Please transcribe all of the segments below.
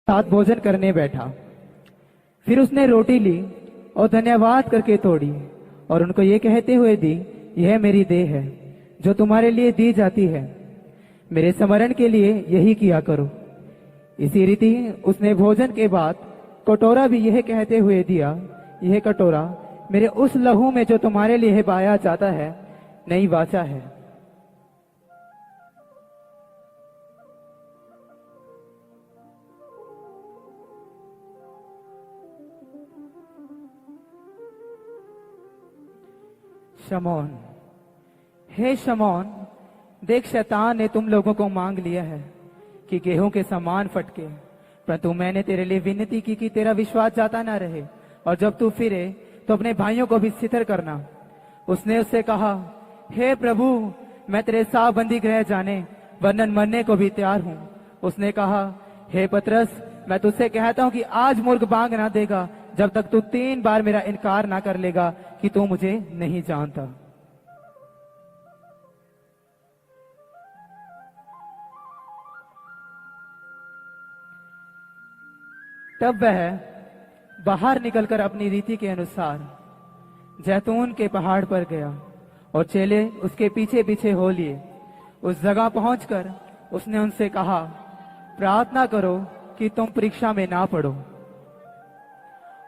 साथ भोजन करने बैठा। फिर उसने रोटी ली और धन्यवाद करके तोड़ी और उनको ये कहते हुए दी, यह मेरी देह है जो तुम्हारे लिए दी जाती है, मेरे स्मरण के लिए यही किया करो। इसी रीति उसने भोजन के बाद कटोरा भी यह कहते हुए दिया, यह कटोरा मेरे उस लहू में जो तुम्हारे लिए बहाया जाता है नई वाचा है। शमौन, हे शमौन, देख शैतान ने तुम लोगों को मांग लिया है कि गेहूं के समान फटके, परंतु मैंने तेरे लिए विनती की कि तेरा विश्वास जाता ना रहे, और जब तू फिरे तो अपने भाइयों को भी स्थिर करना। उसने उससे कहा, हे प्रभु, मैं तेरे साथ बंदी गृह जाने वरन मरने को भी तैयार हूं। उसने कहा, हे पतरस, मैं तुझसे कहता हूं कि आज मुर्ग बांग ना देगा जब तक तू 3 बार मेरा इनकार ना कर लेगा कि तू मुझे नहीं जानता। तब वह बाहर निकलकर अपनी रीति के अनुसार जैतून के पहाड़ पर गया और चेले उसके पीछे पीछे हो लिए। उस जगह पहुंचकर उसने उनसे कहा, प्रार्थना करो कि तुम परीक्षा में ना पड़ो।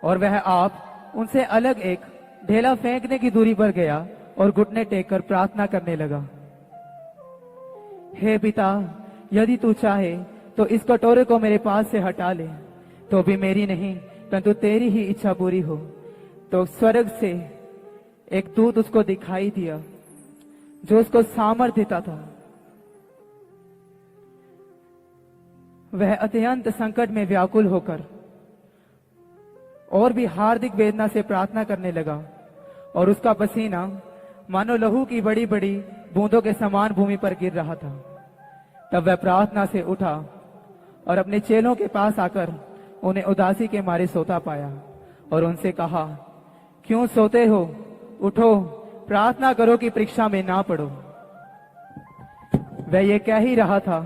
और वह आप उनसे अलग एक ढेला फेंकने की दूरी पर गया और घुटने टेककर प्रार्थना करने लगा, हे पिता, यदि तू चाहे तो इस कटोरे को मेरे पास से हटा ले, तो भी मेरी नहीं परंतु तेरी ही इच्छा पूरी हो। तो स्वर्ग से एक दूत उसको दिखाई दिया जो उसको सामर्थ देता था। वह अत्यंत संकट में व्याकुल होकर और भी हार्दिक वेदना से प्रार्थना करने लगा और उसका पसीना मानो लहू की बड़ी बड़ी बूंदों के समान भूमि पर गिर रहा था। तब वह प्रार्थना से उठा और अपने चेलों के पास आकर उन्हें उदासी के मारे सोता पाया और उनसे कहा, क्यों सोते हो? उठो, प्रार्थना करो कि परीक्षा में ना पड़ो। वह ये कह ही रहा था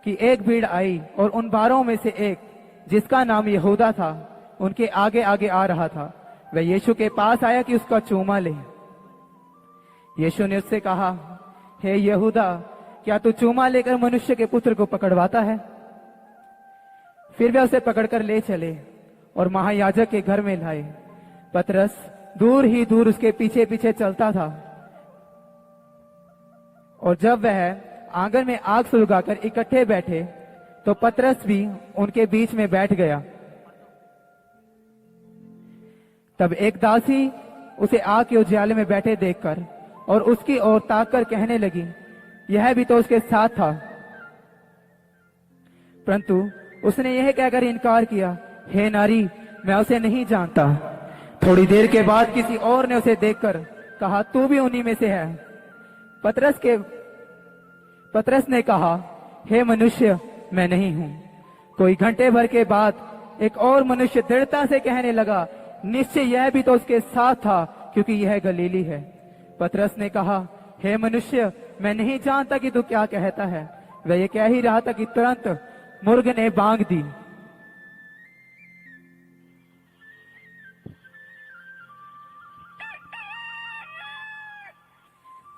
कि एक भीड़ आई और उन 12 में से एक, जिसका नाम यहूदा था, उनके आगे आगे आ रहा था। वह यीशु के पास आया कि उसका चूमा ले। यीशु ने उससे कहा, हे यहूदा, क्या तू चूमा लेकर मनुष्य के पुत्र को पकड़वाता है? फिर वे उसे पकड़कर ले चले और महायाजक के घर में लाए। पतरस दूर ही दूर उसके पीछे पीछे चलता था और जब वह आंगन में आग सुलगाकर इकट्ठे बैठे तो पतरस भी उनके बीच में बैठ गया। तब एक दासी उसे आग के उजियाले में बैठे देखकर और उसकी ओर ताककर कहने लगी, यह भी तो उसके साथ था। परंतु उसने यह कहकर इनकार किया, हे नारी, मैं उसे नहीं जानता। थोड़ी देर के बाद किसी और ने उसे देखकर कहा, तू भी उन्हीं में से है। पतरस ने कहा, हे मनुष्य, मैं नहीं हूं। कोई घंटे भर के बाद एक और मनुष्य दृढ़ता से कहने लगा, निश्चय यह भी तो उसके साथ था, क्योंकि यह गलीली है। पतरस ने कहा, हे मनुष्य, मैं नहीं जानता कि तू क्या कहता है। वह ये कह ही रहा था कि तुरंत मुर्ग ने बांग दी।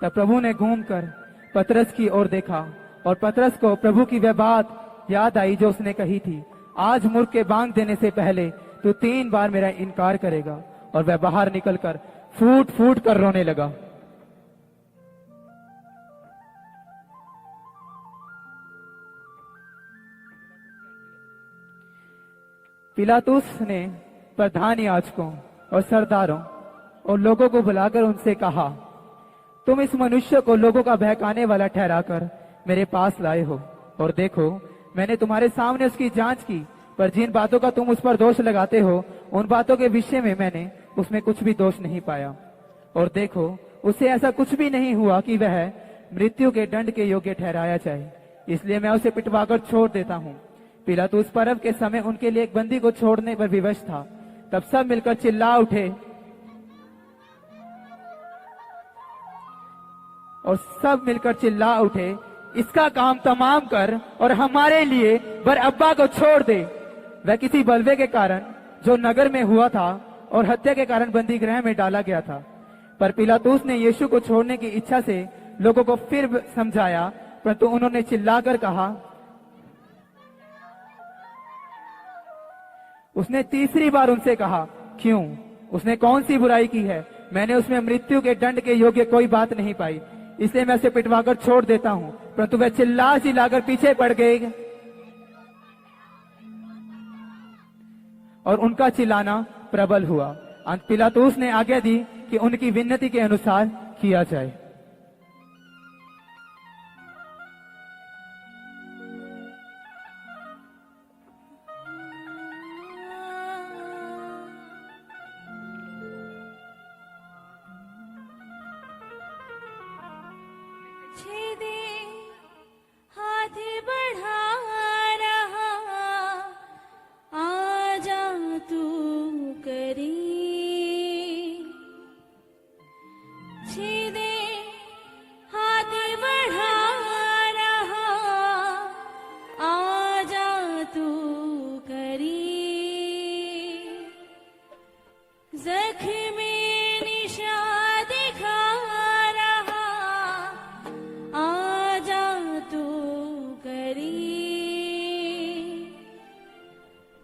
तब प्रभु ने घूमकर पतरस की ओर देखा और पतरस को प्रभु की वह बात याद आई जो उसने कही थी, आज मुर्ग के बांग देने से पहले तू 3 बार मेरा इनकार करेगा। और वह बाहर निकलकर फूट फूट कर रोने लगा। पिलातुस ने प्रधान याजकों और सरदारों और लोगों को बुलाकर उनसे कहा, तुम इस मनुष्य को लोगों का बहकाने वाला ठहराकर मेरे पास लाए हो, और देखो, मैंने तुम्हारे सामने उसकी जांच की, पर जिन बातों का तुम उस पर दोष लगाते हो, उन बातों के विषय में मैंने उसमें कुछ भी दोष नहीं पाया। और देखो, उसे ऐसा कुछ भी नहीं हुआ कि वह मृत्यु के दंड के योग्य ठहराया जाए, इसलिए मैं उसे पिटवाकर छोड़ देता हूं। पिलातुस पर्व के समय उनके लिए एक बंदी को छोड़ने पर विवश था। तब सब मिलकर चिल्ला उठे और सब मिलकर चिल्ला उठे, इसका काम तमाम कर और हमारे लिए बरअब्बा को छोड़ दे। वह किसी बलवे के कारण जो नगर में हुआ था और हत्या के कारण बंदी गृह में डाला गया था। पर पिलातुस ने यीशु को छोड़ने की इच्छा से लोगों को फिर समझाया, परंतु उन्होंने चिल्लाकर कहा। उसने तीसरी बार उनसे कहा, क्यों? उसने कौन सी बुराई की है? मैंने उसमें मृत्यु के दंड के योग्य कोई बात नहीं पाई, इसलिए मैं उसे पिटवाकर छोड़ देता हूं। परंतु वह चिल्ला चिल्लाकर पीछे पड़ गए और उनका चिल्लाना प्रबल हुआ। अंत पिलातुस ने आज्ञा दी कि उनकी विनती के अनुसार किया जाए। हाथ बढ़ा रहा, आजा तू करी। छेदे हाथ बढ़ा रहा, आजा तू करी। जख्म निशा दिखा रहा, आजा तू करी।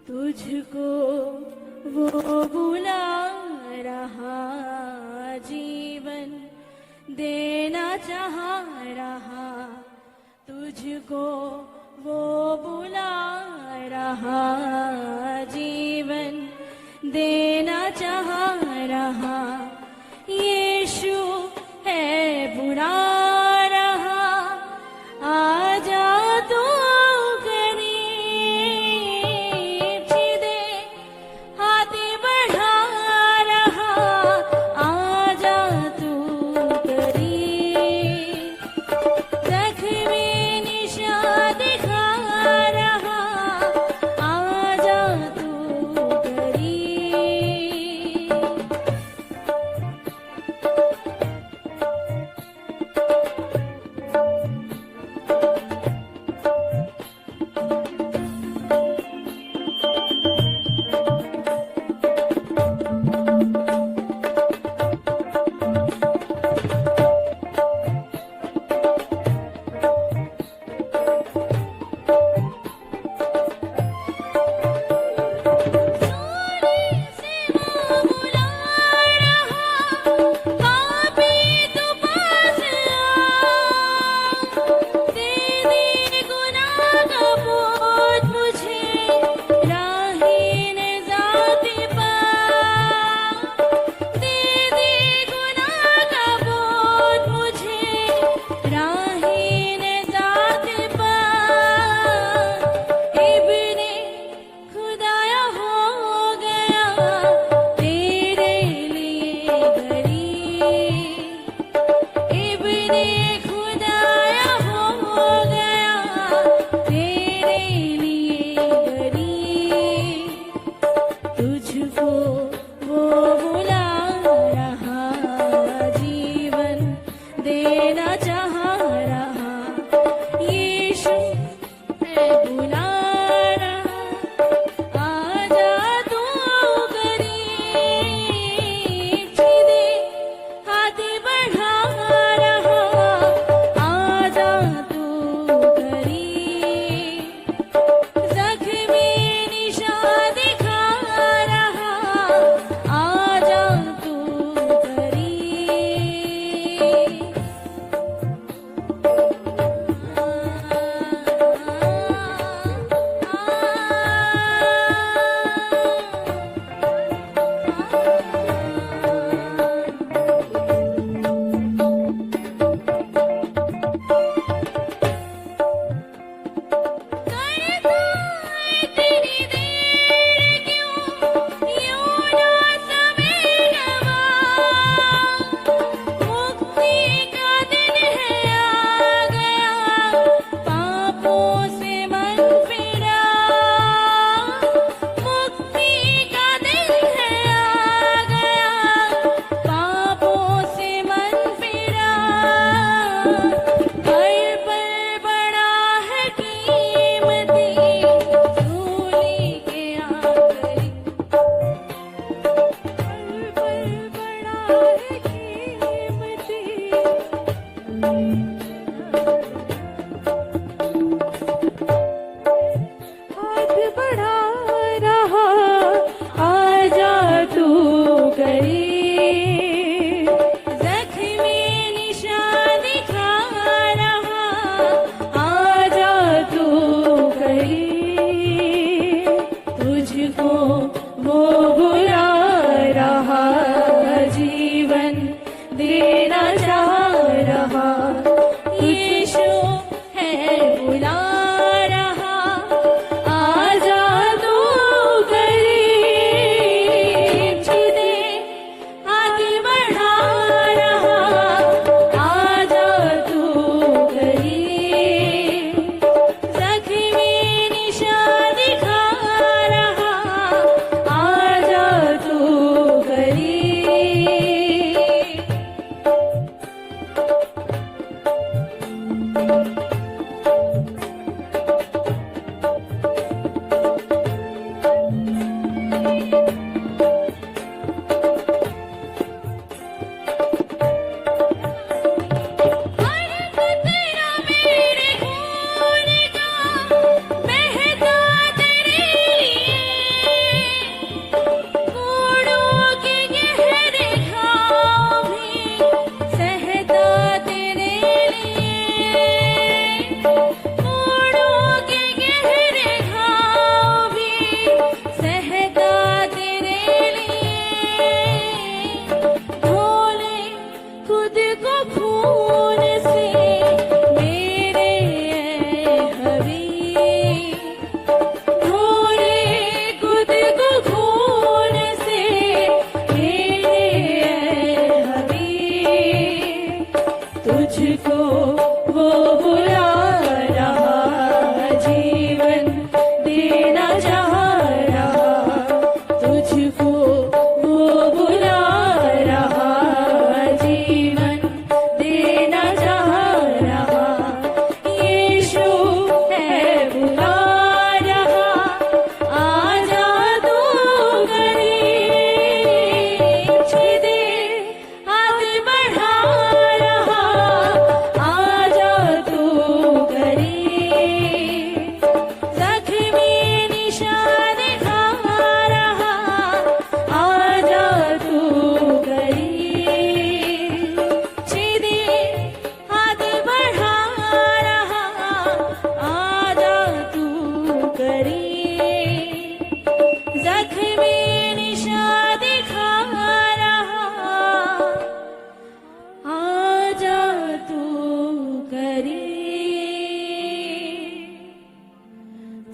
तुझको वो बुला रहा, जीवन देना चाह रहा। तुझको वो बुला रहा, जीवन देना चाह रहा। यीशु है बुला रहा, आजा तू करीब। सीधे हाथ बढ़ा रहा, आजा तू करीब। जख्मी निशा दिखा रहा, आजा तू करीब।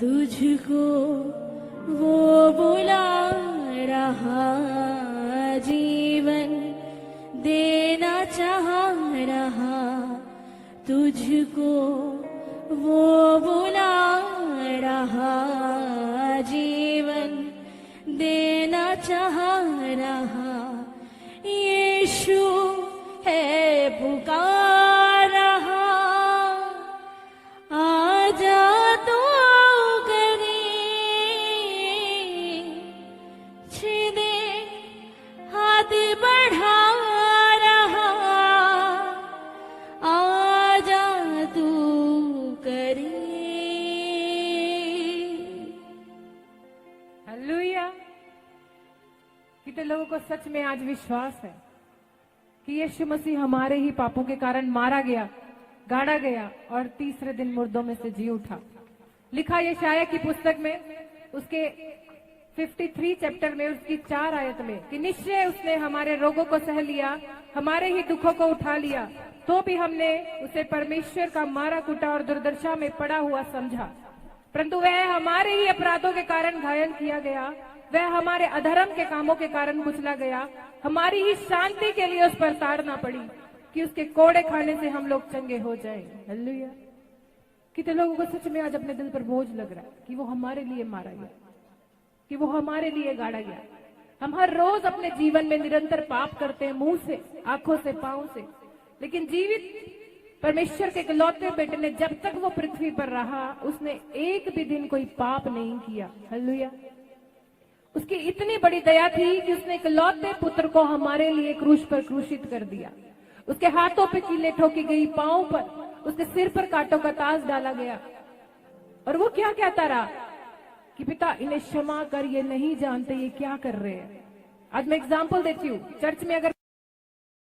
तुझको वो बुला रहा, जीवन देना चाह रहा, तुझको वो बुला रहा, जीवन देना चाह रहा। यीशु है पुकार रहा, आजा तू दे हाथ बढ़ा रहा, आजा तू करे। हालेलुया। कितने लोगों को सच में आज विश्वास है कि यीशु मसीह हमारे ही पापों के कारण मारा गया, गाड़ा गया और तीसरे दिन मुर्दों में से जी उठा। लिखा यशायाह की पुस्तक में उसके 53 चैप्टर में उसकी 4 आयत में कि निश्चय उसने हमारे रोगों को सह लिया, हमारे ही दुखों को उठा लिया, तो भी हमने उसे परमेश्वर का मारा कुटा और दुर्दशा में पड़ा हुआ समझा। परंतु वह हमारे ही अपराधों के कारण घायल किया गया, वह हमारे अधर्म के कामों के कारण कुचला गया, हमारी ही शांति के लिए उस पर ताड़ना पड़ी कि उसके कोड़े खाने से हम लोग चंगे हो जाएं। हालेलुया। कितने लोगों को सच में आज अपने दिल पर बोझ लग रहा है कि वो हमारे लिए मारा गया, कि वो हमारे लिए गाड़ा गया। हम हर रोज अपने जीवन में निरंतर पाप करते हैं, मुंह से, आंखों से, पांव से, लेकिन जीवित परमेश्वर के इकलौते बेटे ने जब तक वो पृथ्वी पर रहा उसने एक भी दिन कोई पाप नहीं किया। हालेलुया। उसकी इतनी बड़ी दया थी कि उसने इकलौते पुत्र को हमारे लिए क्रूस पर क्रूसित कर दिया। उसके हाथों पे कीलें ठोकी गई, पांव पर, उसके सिर पर कांटों का ताज डाला गया, और वो क्या कहता रहा कि पिता इन्हें क्षमा कर, ये नहीं जानते ये क्या कर रहे हैं। आज मैं एग्जाम्पल देती हूँ। चर्च में अगर